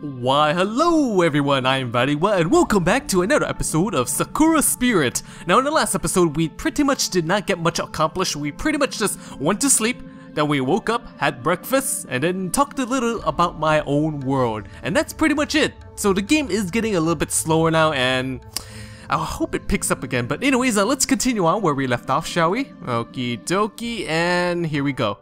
Why hello everyone, I am VatiWah and welcome back to another episode of Sakura Spirit. Now in the last episode we pretty much did not get much accomplished. We pretty much just went to sleep, then we woke up, had breakfast, and then talked a little about my own world. And that's pretty much it. So the game is getting a little bit slower now and I hope it picks up again. But anyways, let's continue on where we left off, shall we? Okie dokie, and here we go.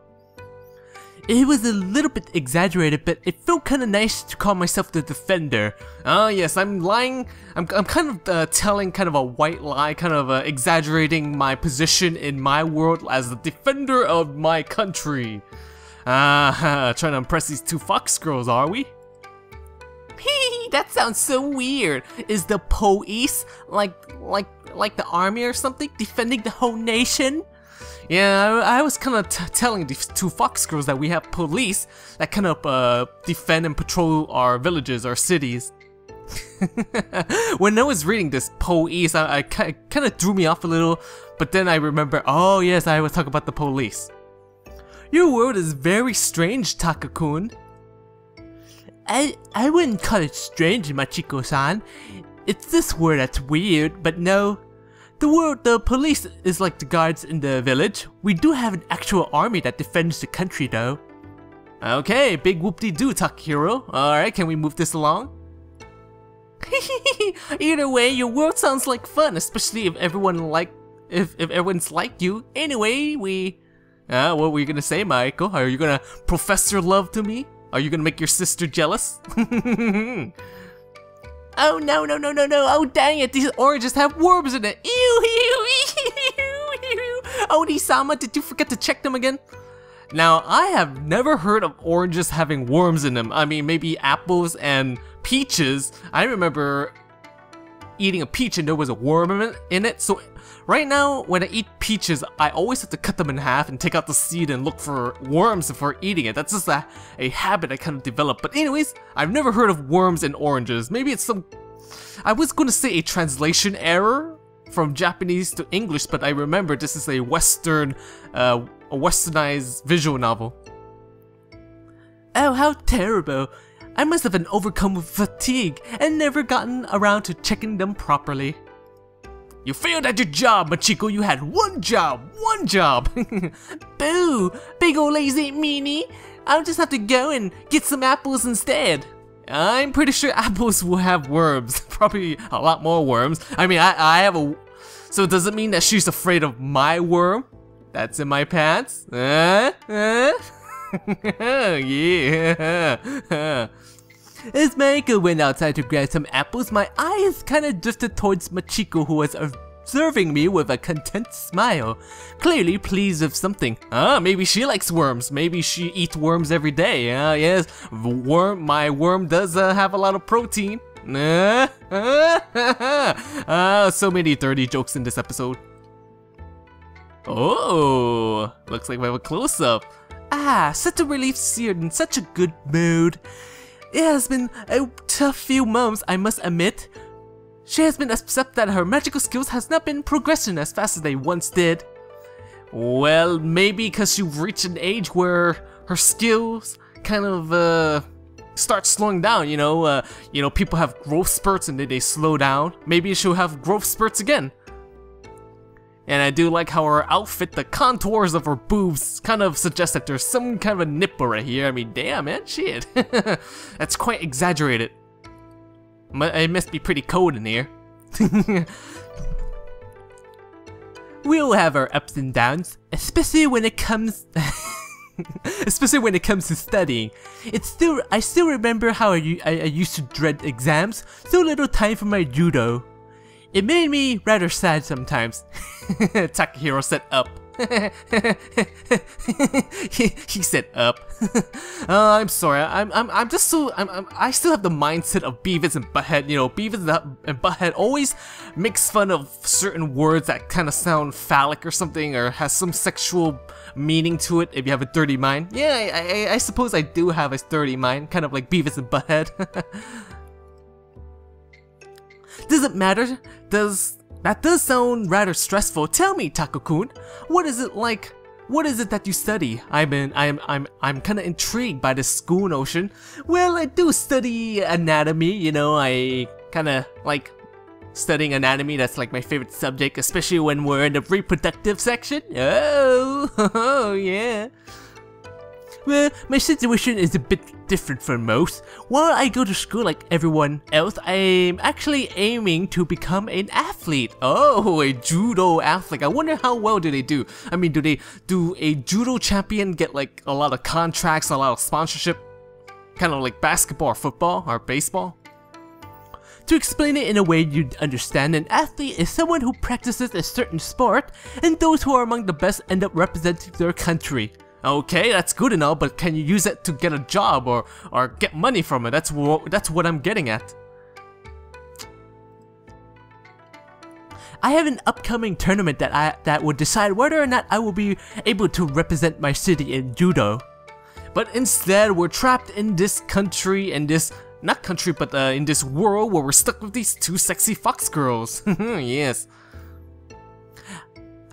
It was a little bit exaggerated, but it felt kind of nice to call myself the defender. Yes, I'm lying. I'm kind of telling kind of a white lie, kind of exaggerating my position in my world as the defender of my country. Trying to impress these two fox girls, are we? Hee, that sounds so weird. Is the police like the army or something, defending the whole nation? Yeah, I was kind of telling these two fox girls that we have police that kind of defend and patrol our villages, our cities. When I was reading this police, I kind of threw me off a little, but then I remember, oh yes, I was talking about the police. Your world is very strange, Taka-kun. I wouldn't call it strange, Michiko-san. It's this word that's weird, but no. The police is like the guards in the village. We do have an actual army that defends the country though. Okay, big whoop-de-doo, Takahiro. Alright, can we move this along? Either way, your world sounds like fun, especially if everyone's like you. Anyway, what were you gonna say, Maeko? Are you gonna profess your love to me? Are you gonna make your sister jealous? Oh no, oh dang it, these oranges have worms in it. Ew. Oni-sama, did you forget to check them again? Now, I have never heard of oranges having worms in them. I mean, maybe apples and peaches. I remember eating a peach and there was a worm in it. So right now, when I eat peaches, I always have to cut them in half and take out the seed and look for worms before eating it. That's just a habit I kind of developed. But anyways, I've never heard of worms in oranges. Maybe it's some... I was going to say a translation error from Japanese to English, but I remember this is a Western, a westernized visual novel. Oh, how terrible. I must have been overcome with fatigue and never gotten around to checking them properly. You failed at your job, Michiko. You had one job. Boo! Big ol' lazy meanie. I'll just have to go and get some apples instead. I'm pretty sure apples will have worms. Probably a lot more worms. I mean, I have a... So does it mean that she's afraid of my worm? That's in my pants? Yeah. As Maeko went outside to grab some apples, my eyes kinda drifted towards Michiko, who was observing me with a content smile, clearly pleased with something. Maybe she likes worms. Maybe she eats worms every day. Yes, my worm does have a lot of protein. So many dirty jokes in this episode. Oh, looks like we have a close-up. Such a relief to see her in such a good mood. It has been a tough few months, I must admit. She has been upset that her magical skills has not been progressing as fast as they once did. Well, maybe because you've reached an age where her skills kind of start slowing down, you know, people have growth spurts and then they slow down. Maybe she'll have growth spurts again. And I do like how her outfit, the contours of her boobs kind of suggest that there's some kind of a nipple right here. I mean, damn man, shit. That's quite exaggerated. It must be pretty cold in here. We'll have our ups and downs, especially when it comes to studying. I still remember how I used to dread exams, so little time for my judo. It made me rather sad sometimes. Takahiro said up. he said up. I'm sorry. I'm just so I still have the mindset of Beavis and Butthead. You know, Beavis and Butthead always makes fun of certain words that kind of sound phallic or something, or has some sexual meaning to it. If you have a dirty mind, yeah, I suppose I do have a dirty mind, kind of like Beavis and Butthead. Does it matter? That does sound rather stressful. Tell me, Tako-kun, what is it like what is it that you study? I'm kind of intrigued by this school notion. Well, I do study anatomy, you know, I kind of like studying anatomy. That's like my favorite subject, especially when we're in the reproductive section. Oh, yeah. Well, my situation is a bit different from most. While I go to school like everyone else, I'm actually aiming to become an athlete. Oh, a judo athlete. I wonder how well do they do? I mean, do a judo champion get like a lot of contracts, a lot of sponsorship? Kind of like basketball or football or baseball? To explain it in a way you'd understand, an athlete is someone who practices a certain sport, and those who are among the best end up representing their country. Okay, that's good and all, but can you use it to get a job or get money from it? That's what I'm getting at. I have an upcoming tournament that will decide whether or not I will be able to represent my city in judo. But instead, we're trapped in this country, in this not country, but in this world where we're stuck with these two sexy fox girls. Yes.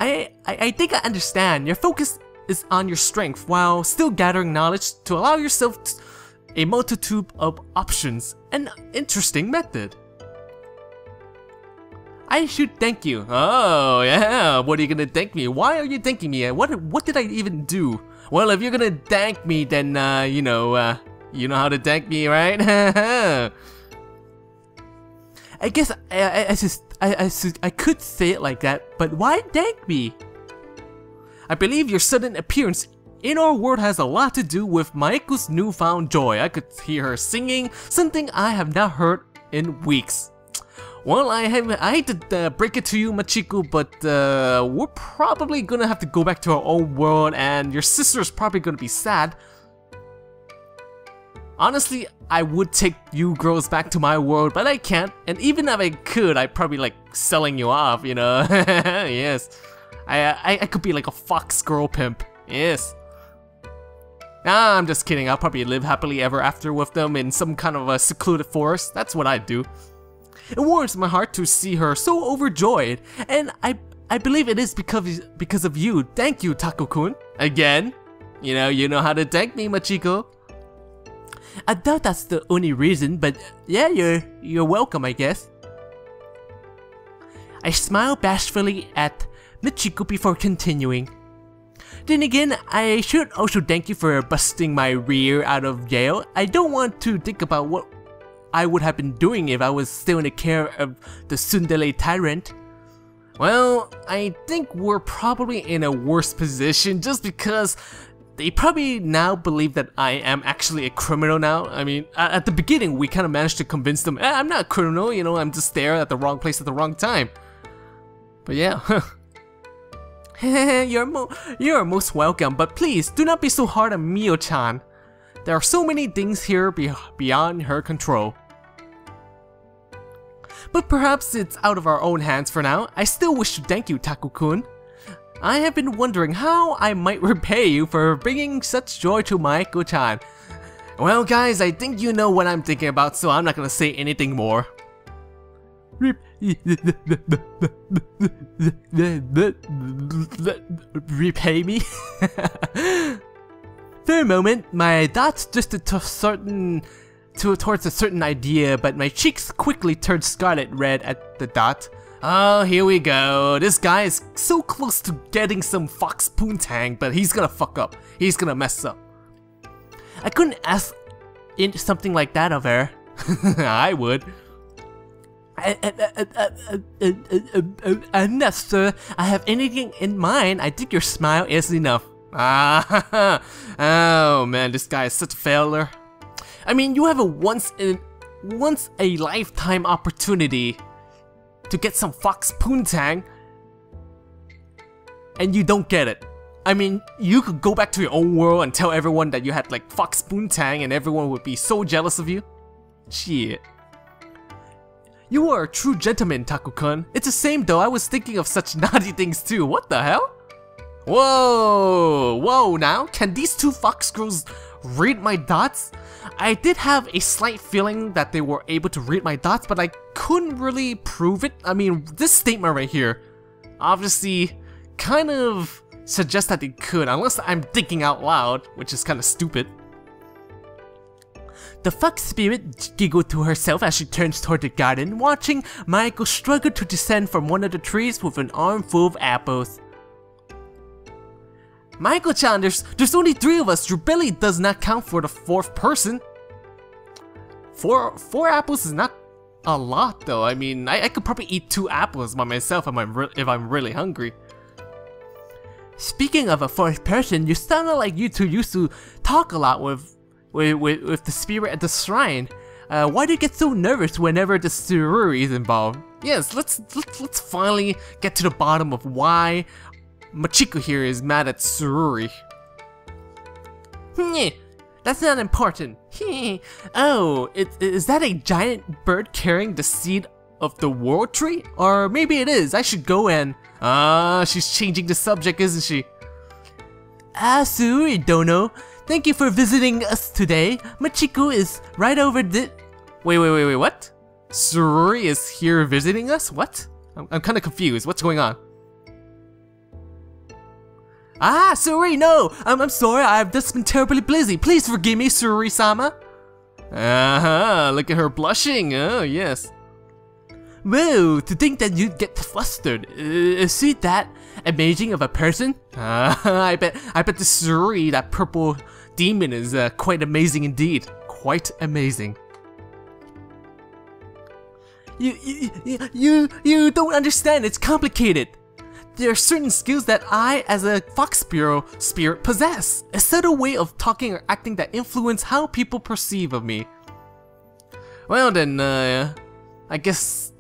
I think I understand. Your focus is on your strength while still gathering knowledge to allow yourself a multitude of options. An interesting method. I should thank you. Oh yeah, what are you gonna thank me? Why are you thanking me? What did I even do? Well, if you're gonna thank me, then you know how to thank me, right? I guess I could say it like that, but why thank me? I believe your sudden appearance in our world has a lot to do with Maeko's newfound joy. I could hear her singing something I have not heard in weeks. Well, I hate to break it to you, Michiko, but we're probably gonna have to go back to our own world, and your sister's probably gonna be sad. Honestly, I would take you girls back to my world, but I can't. And even if I could, I'd probably like selling you off, you know? Yes. I could be like a fox girl pimp. Yes. I'm just kidding. I'll probably live happily ever after with them in some kind of a secluded forest. That's what I'd do. It warms my heart to see her so overjoyed, and I believe it is because of you. Thank you, Taku-kun. Again, you know how to thank me, Michiko. I doubt that's the only reason, but yeah, you're welcome, I guess. I smile bashfully at Michiko before continuing. Then again, I should also thank you for busting my rear out of jail. I don't want to think about what I would have been doing if I was still in the care of the tsundere tyrant. Well, I think we're probably in a worse position just because they probably now believe that I am actually a criminal now. I mean, at the beginning we kind of managed to convince them, I'm not a criminal, you know, I'm just there at the wrong place at the wrong time. But yeah, you're most welcome, but please do not be so hard on Mio-chan. There are so many things here beyond her control. But perhaps it's out of our own hands for now. I still wish to thank you, Taku-kun. I have been wondering how I might repay you for bringing such joy to Maeko-chan. Well guys, I think you know what I'm thinking about, so I'm not gonna say anything more. Repay me? For a moment, my thoughts drifted towards a certain idea, but my cheeks quickly turned scarlet red at the thought. Oh, here we go. This guy is so close to getting some fox poontang, but he's gonna fuck up. He's gonna mess up. I couldn't ask something like that of her. I would. I'm not sure I have anything in mind. I think your smile is enough. Oh man, this guy is such a failure. I mean, you have a once a lifetime opportunity to get some fox poontang, and you don't get it. I mean, you could go back to your own world and tell everyone that you had like fox poontang, and everyone would be so jealous of you. Shit. You are a true gentleman, Taku-kun. It's the same though, I was thinking of such naughty things too. What the hell? Whoa now, can these two fox girls read my thoughts? I did have a slight feeling that they were able to read my thoughts, but I couldn't really prove it. I mean, this statement right here obviously kind of suggest that they could, unless I'm thinking out loud, which is kind of stupid. The Fox Spirit giggled to herself as she turns toward the garden, watching Maeko struggle to descend from one of the trees with an armful of apples. Maeko-chan, there's only 3 of us. Your belly does not count for the 4th person. Four apples is not a lot though. I mean, I could probably eat 2 apples by myself if I'm really hungry. Speaking of a 4th person, you sounded like you two used to talk a lot with the spirit at the shrine. Why do you get so nervous whenever the Tsururi is involved? Yes, let's finally get to the bottom of why Michiko here is mad at Tsururi. That's not important. Oh, is that a giant bird carrying the seed of the world tree? Or maybe it is. I should go and... she's changing the subject, isn't she? Tsururi Dono. Thank you for visiting us today. Michiko is right over the... Wait, what? Tsururi is here visiting us? What? I'm kind of confused. What's going on? Tsururi, no! I'm sorry, I've just been terribly busy. Please forgive me, Tsururi-sama. Look at her blushing. Oh, yes. Whoa, to think that you'd get flustered. Is she that amazing of a person? I bet the Tsururi, that purple demon, is quite amazing indeed. Quite amazing. You don't understand, it's complicated. There are certain skills that I, as a Fox Spirit, possess. A subtle way of talking or acting that influence how people perceive of me. Well then, I guess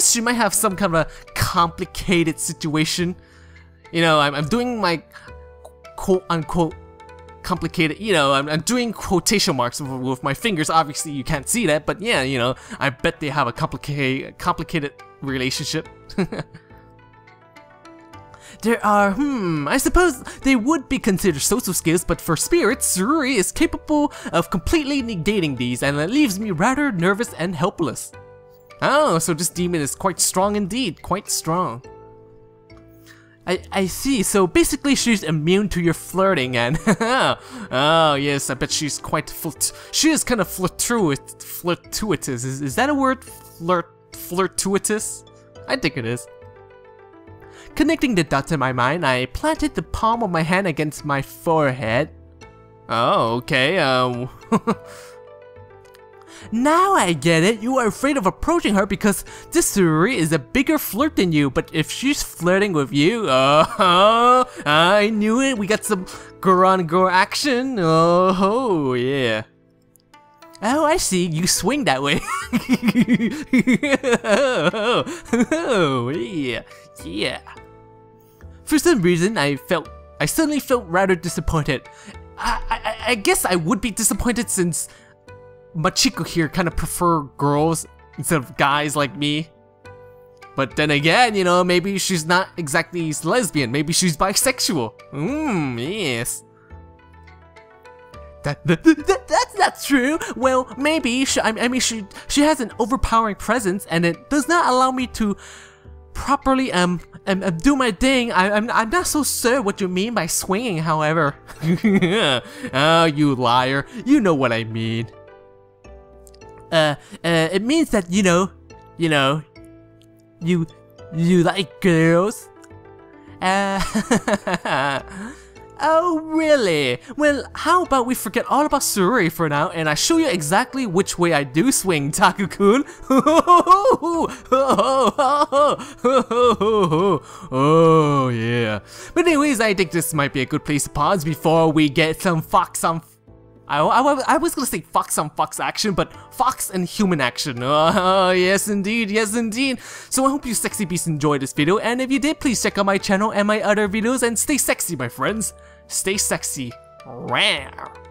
she might have some kind of a complicated situation. You know, I'm doing my quote-unquote complicated, you know, I'm doing quotation marks with my fingers. Obviously you can't see that, but yeah, you know, I bet they have a complicated relationship. There are, I suppose they would be considered social skills, but for spirits, Tsururi is capable of completely negating these, and it leaves me rather nervous and helpless. Oh, so this demon is quite strong indeed, quite strong. I see, so basically she's immune to your flirting and oh yes, I bet she's quite she is kind of flirtuitous. Is that a word? Flirtuitous? I think it is. Connecting the dots in my mind, I planted the palm of my hand against my forehead. Oh, okay, Now I get it. You are afraid of approaching her because this Tsururi is a bigger flirt than you, but if she's flirting with you, I knew it. We got some girl-on-girl action. Oh, yeah. Oh, I see. You swing that way. Oh, yeah. Yeah. For some reason, I suddenly felt rather disappointed. I guess I would be disappointed since Michiko here kind of prefer girls instead of guys like me. But then again, you know, maybe she's not exactly lesbian. Maybe she's bisexual. Yes. That's not true. Well, maybe she has an overpowering presence, and it does not allow me to properly do my thing. I'm not so sure what you mean by swinging, however. Oh, you liar. You know what I mean. It means that, you know, you like girls? Oh, really? Well, how about we forget all about Tsururi for now, and I show you exactly which way I do swing, Taku-kun. Oh, yeah. But anyways, I think this might be a good place to pause before we get some fox on... I was gonna say fox on fox action, but fox and human action. Oh, yes indeed, yes indeed. So I hope you sexy beasts enjoyed this video, and if you did, please check out my channel and my other videos, and stay sexy, my friends. Stay sexy. Rawr.